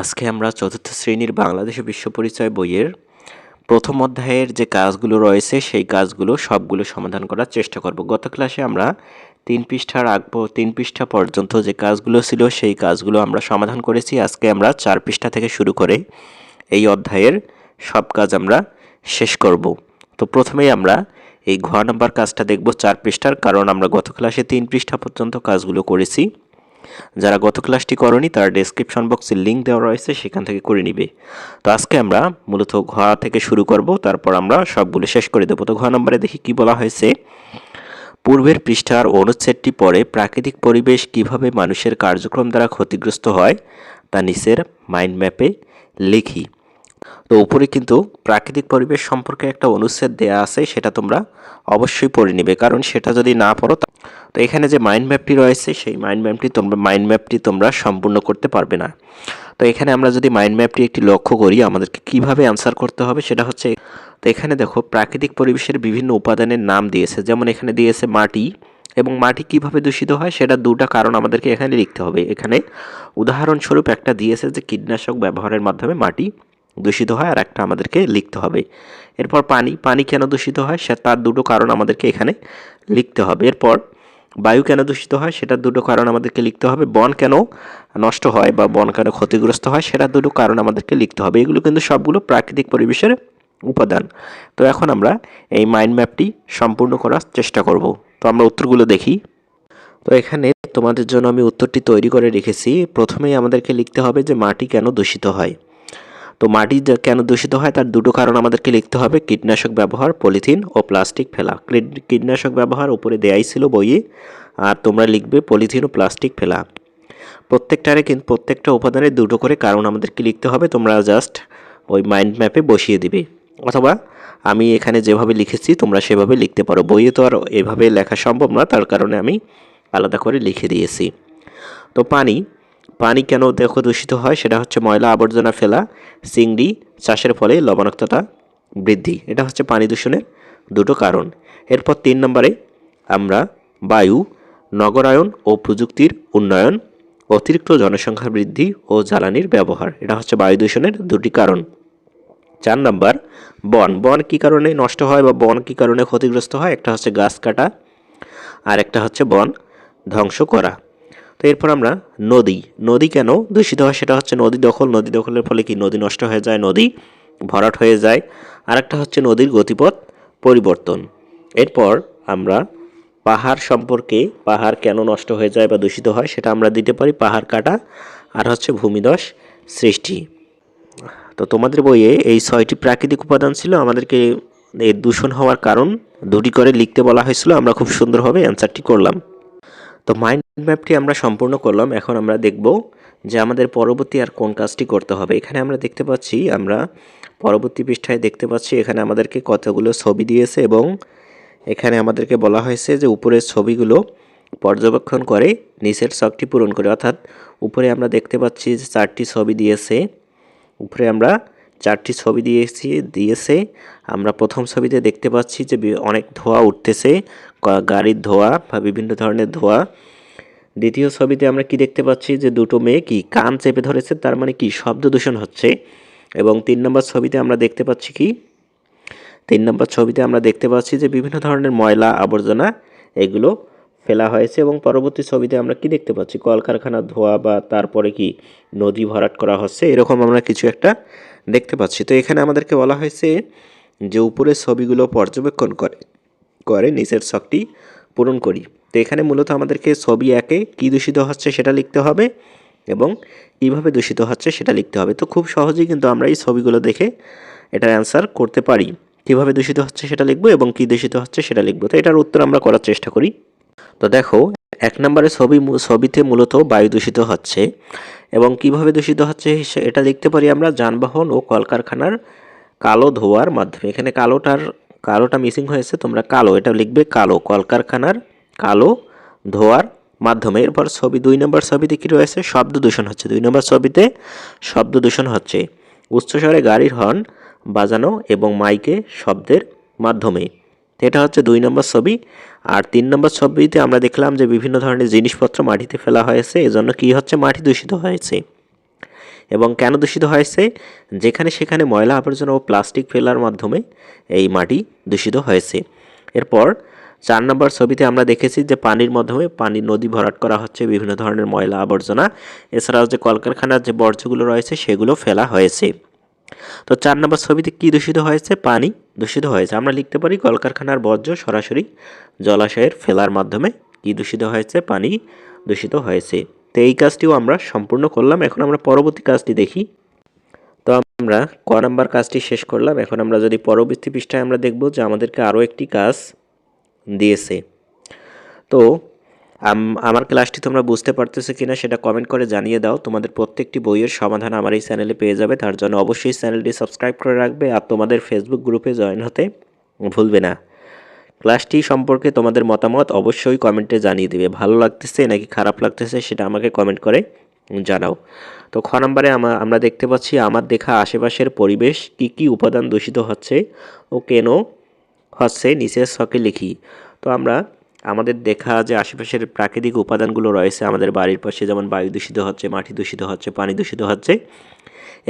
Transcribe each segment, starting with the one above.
আজকে আমরা চতুর্থ শ্রেণীর বাংলাদেশে বিশ্ব পরিচয় বইয়ের প্রথম অধ্যায়ের যে কাজগুলো রয়েছে সেই কাজগুলো সবগুলো সমাধান করার চেষ্টা করব। গত ক্লাসে আমরা 3 পৃষ্ঠা পর্যন্ত যে কাজগুলো ছিল সেই কাজগুলো আমরা সমাধান করেছি। আজকে আমরা 4 পৃষ্ঠা থেকে শুরু করে এই অধ্যায়ের সব কাজ আমরা শেষ করব। তো প্রথমেই আমরা এই ঘ নাম্বার কাজটা দেখব 4 পৃষ্ঠার, কারণ আমরা গত ক্লাসে 3 পৃষ্ঠা পর্যন্ত কাজগুলো করেছি। যারা গত ক্লাসটি করনি তার ডেসক্রিপশন বক্সে লিঙ্ক দেওয়া রয়েছে, সেখান থেকে করে নিবে। তো আজকে আমরা মূলত ঘ থেকে শুরু করব, তারপর আমরা সবগুলো শেষ করে দেবো। তো ঘ নম্বরে দেখি কি বলা হয়েছে। পূর্বের পৃষ্ঠার অনুচ্ছেদটি পরে প্রাকৃতিক পরিবেশ কিভাবে মানুষের কার্যক্রম দ্বারা ক্ষতিগ্রস্ত হয় তা নিচের মাইন্ড ম্যাপে লিখি। তো উপরে কিন্তু প্রাকৃতিক পরিবেশ সম্পর্কে একটা অনুচ্ছেদ দেয়া আছে, সেটা তোমরা অবশ্যই পড়ে নিবে, কারণ সেটা যদি না পড়ো তো এখানে যে মাইন্ড ম্যাপটি রয়েছে সেই মাইন্ড ম্যাপটি তোমরা সম্পূর্ণ করতে পারবে না। তো এখানে আমরা যদি মাইন্ড ম্যাপটি একটি লক্ষ্য করি, আমাদেরকে কিভাবে অ্যান্সার করতে হবে সেটা হচ্ছে, তো এখানে দেখো প্রাকৃতিক পরিবেশের বিভিন্ন উপাদানের নাম দিয়েছে, যেমন এখানে দিয়েছে মাটি, এবং মাটি কিভাবে দূষিত হয় সেটা দুটো কারণ আমাদেরকে এখানে লিখতে হবে। এখানে উদাহরণস্বরূপ একটা দিয়েছে যে কীটনাশক ব্যবহারের মাধ্যমে মাটি দূষিত হয়, আর একটা আমাদেরকে লিখতে হবে। এরপর পানি কেন দূষিত হয় সে তার দুটো কারণ আমাদেরকে এখানে লিখতে হবে। এরপর বায়ু কেন দূষিত হয় সেটার দুটো কারণ আমাদেরকে লিখতে হবে। বন কেন নষ্ট হয় বা বন কেন ক্ষতিগ্রস্ত হয় সেটার দুটো কারণ আমাদেরকে লিখতে হবে। এগুলো কিন্তু সবগুলো প্রাকৃতিক পরিবেশের উপাদান। তো এখন আমরা এই মাইন্ড ম্যাপটি সম্পূর্ণ করার চেষ্টা করব। তো আমরা উত্তরগুলো দেখি। তো এখানে তোমাদের জন্য আমি উত্তরটি তৈরি করে রেখেছি। প্রথমেই আমাদেরকে লিখতে হবে যে মাটি কেন দূষিত হয়। তো মাটি কেন দূষিত হয় তার দুটো কারণ আমাদেরকে লিখতে হবে। কীটনাশক ব্যবহার, পলিথিন ও প্লাস্টিক ফেলা। কীটনাশক ব্যবহার উপরে দেয়াই ছিল বইয়ে, আর তোমরা লিখবে পলিথিন ও প্লাস্টিক ফেলা। প্রত্যেকটা উপাদানের দুটো করে কারণ আমাদেরকে লিখতে হবে। তোমরা জাস্ট ওই মাইন্ড ম্যাপে বসিয়ে দিবে, অথবা আমি এখানে যেভাবে লিখেছি তোমরা সেভাবে লিখতে পারো। বইয়ে তো আর এভাবে লেখা সম্ভব না, তার কারণে আমি আলাদা করে লিখে দিয়েছি। তো পানি কেন দেখো দূষিত হয় সেটা হচ্ছে ময়লা আবর্জনা ফেলা, চিংড়ি চাষের ফলে লবণাক্ততা বৃদ্ধি। এটা হচ্ছে পানি দূষণের দুটো কারণ। এরপর 3 নম্বরে আমরা বায়ু, নগরায়ন ও প্রযুক্তির উন্নয়ন, অতিরিক্ত জনসংখ্যা বৃদ্ধি ও জ্বালানির ব্যবহার। এটা হচ্ছে বায়ু দূষণের দুটি কারণ। 4 নম্বর বন কী কারণে নষ্ট হয় বা বন কী কারণে ক্ষতিগ্রস্ত হয়। একটা হচ্ছে গাছ কাটা, আর একটা হচ্ছে বন ধ্বংস করা। তো এরপর আমরা নদী কেন দূষিত হয় সেটা হচ্ছে নদী দখলের ফলে কি নদী নষ্ট হয়ে যায়, নদী ভরাট হয়ে যায়। আরেকটা হচ্ছে নদীর গতিপথ পরিবর্তন। এরপর আমরা পাহাড় কেন নষ্ট হয়ে যায় বা দূষিত হয় সেটা আমরা দিতে পারি পাহাড় কাটা, আর হচ্ছে ভূমিধস সৃষ্টি। তো তোমাদের বইয়ে এই 6টি প্রাকৃতিক উপাদান ছিল, আমাদেরকে এই দূষণ হওয়ার কারণ দুটি করে লিখতে বলা হয়েছিল। আমরা খুব সুন্দরভাবে অ্যান্সারটি করলাম। তো মাইন্ড ম্যাপটি আমরা সম্পূর্ণ করলাম। এখন আমরা দেখব যে আমাদের পরবর্তী আর কোন কাজটি করতে হবে। এখানে আমরা দেখতে পাচ্ছি, আমরা পরবর্তী পৃষ্ঠায় দেখতে পাচ্ছি এখানে আমাদেরকে কতগুলো ছবি দিয়েছে, এবং এখানে আমাদেরকে বলা হয়েছে যে উপরের ছবিগুলো পর্যবেক্ষণ করে নিচের ছকটি পূরণ করে। অর্থাৎ উপরে আমরা দেখতে পাচ্ছি যে 4টি ছবি দিয়েছে। উপরে আমরা 4টি ছবি দিয়েছে। আমরা প্রথম ছবিতে দেখতে পাচ্ছি যে অনেক ধোঁয়া উঠতেছে, গাড়ির ধোঁয়া বা বিভিন্ন ধরনের ধোঁয়া। দ্বিতীয় ছবিতে আমরা কি দেখতে পাচ্ছি যে দুটো মেয়ে কি কান চেপে ধরেছে, তার মানে কি শব্দ দূষণ হচ্ছে। এবং 3 নম্বর ছবিতে আমরা দেখতে পাচ্ছি কি, 3 নম্বর ছবিতে আমরা দেখতে পাচ্ছি যে বিভিন্ন ধরনের ময়লা আবর্জনা এগুলো ফেলা হয়েছে। এবং পরবর্তী ছবিতে আমরা কি দেখতে পাচ্ছি, কলকারখানার ধোঁয়া বা তারপরে কি নদী ভরাট করা হচ্ছে, এরকম আমরা কিছু একটা দেখতে পাচ্ছি। তো এখানে আমাদেরকে বলা হয়েছে যে উপরের ছবিগুলো পর্যবেক্ষণ করে নিচের ছকটি পূরণ করি। তো এখানে মূলত আমাদেরকে ছবি একে কী দূষিত হচ্ছে সেটা লিখতে হবে, এবং কীভাবে দূষিত হচ্ছে সেটা লিখতে হবে। তো খুব সহজেই কিন্তু আমরা এই ছবিগুলো দেখে এটার অ্যান্সার করতে পারি। কীভাবে দূষিত হচ্ছে সেটা লিখবো এবং কী দূষিত হচ্ছে সেটা লিখবো। তো এটার উত্তর আমরা করার চেষ্টা করি। তো দেখো 1 নম্বরের ছবিতে মূলত বায়ু দূষিত হচ্ছে, এবং কিভাবে দূষিত হচ্ছে এটা লিখতে পারি আমরা যানবাহন ও কলকারখানার কালো ধোঁয়ার মাধ্যমে। এখানে কালোটা মিসিং হয়েছে, তোমরা কালো এটা লিখবে, কালো কলকারখানার কালো ধোঁয়ার মাধ্যমে। এরপর 2 নম্বর ছবিতে কী রয়েছে, শব্দ দূষণ হচ্ছে। 2 নম্বর ছবিতে শব্দ দূষণ হচ্ছে উচ্চস্বরে গাড়ির হর্ন বাজানো এবং মাইকে শব্দের মাধ্যমে। এটা হচ্ছে 2 নম্বর ছবি। আর 3 নম্বর ছবিতে আমরা দেখলাম যে বিভিন্ন ধরনের জিনিসপত্র মাটিতে ফেলা হয়েছে, এজন্য কি হচ্ছে, মাটি দূষিত হয়েছে। এবং কেন দূষিত হয়েছে? যেখানে সেখানে ময়লা আবর্জনা ও প্লাস্টিক ফেলার মাধ্যমে এই মাটি দূষিত হয়েছে। এরপর 4 নম্বর ছবিতে আমরা দেখেছি যে পানির মাধ্যমে নদী ভরাট করা হচ্ছে বিভিন্ন ধরনের ময়লা আবর্জনা, এছাড়াও যে কলকারখানার যে বর্জ্যগুলো রয়েছে সেগুলো ফেলা হয়েছে। তো 4 নম্বর ছবিতে কি দূষিত হয়েছে? পানি দূষিত হয়েছে। আমরা লিখতে পারি কলকারখানার বর্জ্য সরাসরি জলাশয়ের ফেলার মাধ্যমে কি দূষিত হয়েছে? পানি দূষিত হয়েছে। তো এই কাজটিও আমরা সম্পূর্ণ করলাম। এখন আমরা পরবর্তী কাজটি দেখি। তো আমরা ক নাম্বার কাজটি শেষ করলাম। এখন আমরা যদি পরবর্তী পৃষ্ঠায় আমরা দেখব যে আমাদেরকে আরও একটি কাজ দিয়েছে। তো আমার ক্লাসটি তোমরা বুঝতে পারতেছো কিনা সেটা কমেন্ট করে জানিয়ে দাও। তোমাদের প্রত্যেকটি বইয়ের সমাধান আমার এই চ্যানেলে পেয়ে যাবে। তার জন্য অবশ্যই চ্যানেলটি সাবস্ক্রাইব করে রাখবে আর তোমাদের ফেসবুক গ্রুপে জয়েন হতে ভুলবে না। ক্লাসটি সম্পর্কে তোমাদের মতামত অবশ্যই কমেন্টে জানিয়ে দিবে। ভালো লাগতেছে নাকি খারাপ লাগতেছে সেটা আমাকে কমেন্ট করে জানাও। তো খ নম্বরে আমরা দেখতে পাচ্ছি আমার দেখা আশেপাশের পরিবেশ কি কি উপাদান দূষিত হচ্ছে ও কেন হচ্ছে নিচের ছকে লিখি। তো আমরা আমাদের দেখা যে আশেপাশের প্রাকৃতিক উপাদানগুলো রয়েছে আমাদের বাড়ির পাশে, যেমন বায়ু দূষিত হচ্ছে, মাটি দূষিত হচ্ছে, পানি দূষিত হচ্ছে,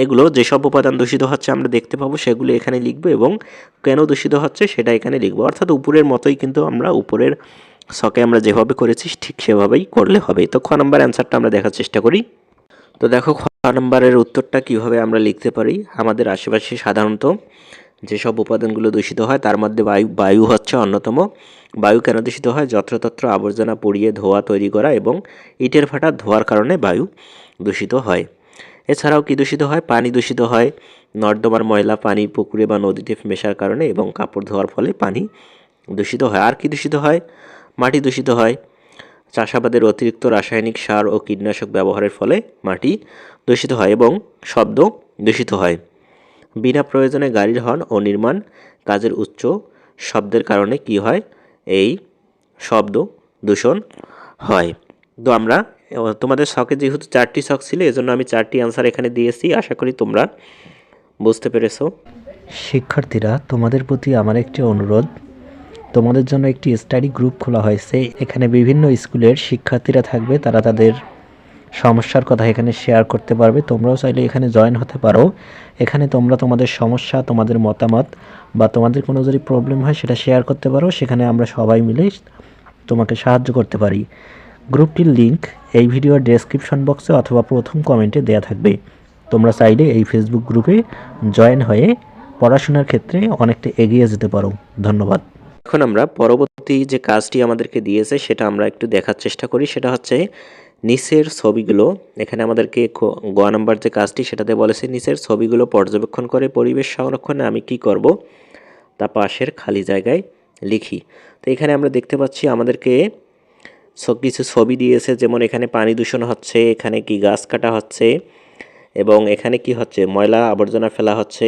এগুলো যেসব উপাদান দূষিত হচ্ছে আমরা দেখতে পাবো সেগুলো এখানে লিখব এবং কেন দূষিত হচ্ছে সেটা এখানে লিখব। অর্থাৎ উপরের মতোই কিন্তু আমরা উপরের ছকে আমরা যেভাবে করেছি ঠিক সেভাবেই করলে হবে। তো খ নম্বর অ্যান্সারটা আমরা দেখার চেষ্টা করি। তো দেখো খ নম্বরের উত্তরটা কিভাবে আমরা লিখতে পারি। আমাদের আশেপাশে সাধারণত যেসব উপাদানগুলো দূষিত হয় তার মধ্যে বায়ু হচ্ছে অন্যতম। বায়ু কেন দূষিত হয়? যত্রতত্র আবর্জনা পুড়িয়ে ধোঁয়া তৈরি করা এবং ইটের ভাটা ধোয়ার কারণে বায়ু দূষিত হয়। এছাড়াও কি দূষিত হয়? পানি দূষিত হয়। নর্দমার ময়লা পানি পুকুরে বা নদীতে মেশার কারণে এবং কাপড় ধোয়ার ফলে পানি দূষিত হয়। আর কি দূষিত হয়? মাটি দূষিত হয়। চাষাবাদের অতিরিক্ত রাসায়নিক সার ও কীটনাশক ব্যবহারের ফলে মাটি দূষিত হয় এবং শব্দ দূষিত হয়। বিনা প্রয়োজনে গাড়ির হর্ন ও নির্মাণ কাজের উচ্চ শব্দের কারণে কি হয়? এই শব্দ দূষণ হয়। তো আমরা তোমাদের ছকে যেহেতু 4টি ছক ছিল এজন্য আমি 4টি অ্যান্সার এখানে দিয়েছি। আশা করি তোমরা বুঝতে পেরেছো। শিক্ষার্থীরা, তোমাদের প্রতি আমার একটি অনুরোধ, তোমাদের জন্য একটি স্টাডি গ্রুপ খোলা হয়েছে। এখানে বিভিন্ন স্কুলের শিক্ষার্থীরা থাকবে, তারা তাদের সমস্যার কথা এখানে শেয়ার করতে পারবে। তোমরাও চাইলে এখানে জয়েন হতে পারো। এখানে তোমরা তোমাদের সমস্যা, তোমাদের মতামত বা তোমাদের কোনো যদি প্রবলেম হয় সেটা শেয়ার করতে পারো। সেখানে আমরা সবাই মিলে তোমাকে সাহায্য করতে পারি। গ্রুপটির লিংক এই ভিডিওর ডেসক্রিপশন বক্সে অথবা প্রথম কমেন্টে দেয়া থাকবে। তোমরা চাইলে এই ফেসবুক গ্রুপে জয়েন হয়ে পড়াশোনার ক্ষেত্রে অনেকটা এগিয়ে যেতে পারো। ধন্যবাদ। এখন আমরা পরবর্তী যে কাজটি আমাদেরকে দিয়েছে সেটা আমরা একটু দেখার চেষ্টা করি। সেটা হচ্ছে নিচের ছবিগুলো, এখানে আমাদেরকে গ নাম্বার যে কাজটি সেটাতে বলেছে নিচের ছবিগুলো পর্যবেক্ষণ করে পরিবেশ সংরক্ষণে আমি কি করব তা পাশের খালি জায়গায় লিখি। তো এখানে আমরা দেখতে পাচ্ছি আমাদেরকে কিছু ছবি দিয়েছে, যেমন এখানে পানি দূষণ হচ্ছে, এখানে কি গাছ কাটা হচ্ছে এবং এখানে কি হচ্ছে ময়লা আবর্জনা ফেলা হচ্ছে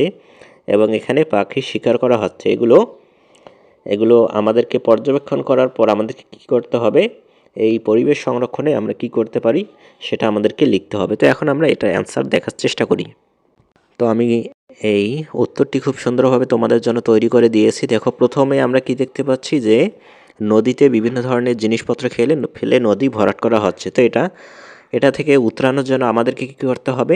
এবং এখানে পাখি শিকার করা হচ্ছে। এগুলো আমাদেরকে পর্যবেক্ষণ করার পর আমাদেরকে কী করতে হবে? এই পরিবেশ সংরক্ষণে আমরা কি করতে পারি সেটা আমাদেরকে লিখতে হবে। তো এখন আমরা এটা অ্যান্সার দেখার চেষ্টা করি। তো আমি এই উত্তরটি খুব সুন্দরভাবে তোমাদের জন্য তৈরি করে দিয়েছি। দেখো প্রথমে আমরা কি দেখতে পাচ্ছি যে নদীতে বিভিন্ন ধরনের জিনিসপত্র ফেলে নদী ভরাট করা হচ্ছে। তো এটা থেকে উতরানোর জন্য আমাদেরকে কী করতে হবে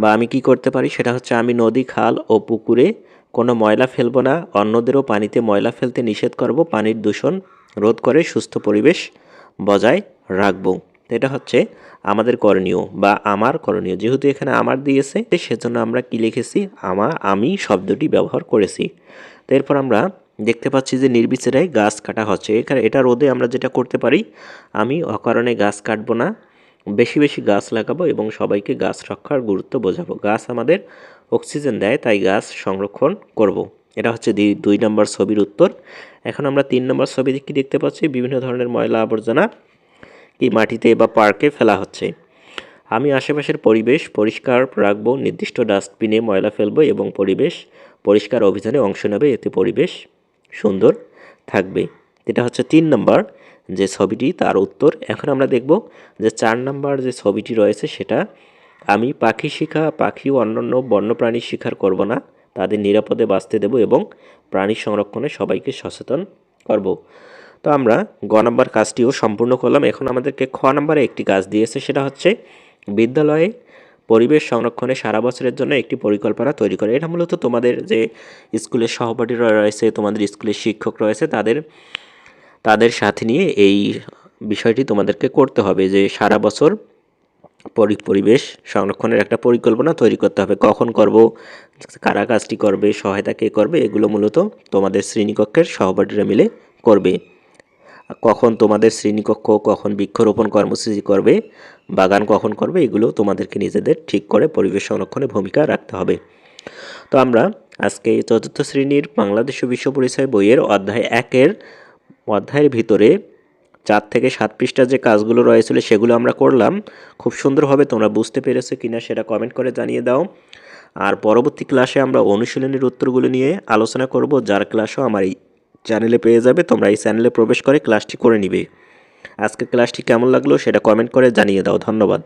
বা আমি কি করতে পারি সেটা হচ্ছে আমি নদী, খাল ও পুকুরে কোনো ময়লা ফেলবো না, অন্যদেরও পানিতে ময়লা ফেলতে নিষেধ করব, পানির দূষণ রোধ করে সুস্থ পরিবেশ বজায় রাখবো। এটা হচ্ছে আমাদের করণীয় বা আমার করণীয়। যেহেতু এখানে আমার দিয়েছে সেজন্য আমরা কি লিখেছি? আমি শব্দটি ব্যবহার করেছি। তো এরপর আমরা দেখতে পাচ্ছি যে নির্বিচারে গাছ কাটা হচ্ছে। এটা রোধে আমরা যেটা করতে পারি, আমি অকারণে গাছ কাটবো না, বেশি বেশি গাছ লাগাবো এবং সবাইকে গাছ রক্ষার গুরুত্ব বোঝাবো। গাছ আমাদের অক্সিজেন দেয়, তাই গাছ সংরক্ষণ করব। এটা হচ্ছে 2 নম্বর ছবির উত্তর। এখন আমরা 3 নম্বর ছবি কি দেখতে পাচ্ছি? বিভিন্ন ধরনের ময়লা আবর্জনা কি মাটিতে বা পার্কে ফেলা হচ্ছে। আমি আশেপাশের পরিবেশ পরিষ্কার রাখবো, নির্দিষ্ট ডাস্টবিনে ময়লা ফেলবো এবং পরিবেশ পরিষ্কার অভিযানে অংশ নেবে, এতে পরিবেশ সুন্দর থাকবে। এটা হচ্ছে 3 নম্বর যে ছবিটি তার উত্তর। এখন আমরা দেখব যে 4 নম্বর যে ছবিটি রয়েছে সেটা, আমি পাখি ও অন্যান্য বন্যপ্রাণী শিকার করব না, তাদের নিরাপদে বাঁচতে দেব এবং প্রাণী সংরক্ষণে সবাইকে সচেতন করব। তো আমরা গ নম্বর কাজটিও সম্পূর্ণ করলাম। এখন আমাদেরকে খ নম্বরে একটি কাজ দিয়েছে, সেটা হচ্ছে বিদ্যালয়ে পরিবেশ সংরক্ষণে সারা বছরের জন্য একটি পরিকল্পনা তৈরি করে। এটা মূলত তোমাদের যে স্কুলের সহপাঠীরা রয়েছে, তোমাদের স্কুলের শিক্ষক রয়েছে, তাদের সাথে নিয়ে এই বিষয়টি তোমাদেরকে করতে হবে যে সারা বছর পরিবেশ সংরক্ষণের একটা পরিকল্পনা তৈরি করতে হবে। কখন করব, কারা কাজটি করবে, সহায়তা কে করবে, এগুলো মূলত তোমাদের শ্রেণীকক্ষের সহপাঠীরা মিলে করবে। কখন তোমাদের শ্রেণীকক্ষ কখন বৃক্ষরোপণ কর্মসূচি করবে, বাগান কখন করবে, এগুলো তোমাদেরকে নিজেদের ঠিক করে পরিবেশ সংরক্ষণে ভূমিকা রাখতে হবে। তো আমরা আজকে চতুর্থ শ্রেণীর বাংলাদেশ ও বিশ্ব পরিচয় বইয়ের অধ্যায়ের ভিতরে 4 থেকে 7 পৃষ্ঠার যে কাজগুলো রয়েছিল সেগুলো আমরা করলাম। খুব সুন্দরভাবে তোমরা বুঝতে পেরেছো কিনা সেটা কমেন্ট করে জানিয়ে দাও। আর পরবর্তী ক্লাসে আমরা অনুশীলনের উত্তরগুলো নিয়ে আলোচনা করব, যার ক্লাসও আমার এই চ্যানেলে পেয়ে যাবে। তোমরা এই চ্যানেলে প্রবেশ করে ক্লাসটি করে নিবে। আজকের ক্লাসটি কেমন লাগলো সেটা কমেন্ট করে জানিয়ে দাও। ধন্যবাদ।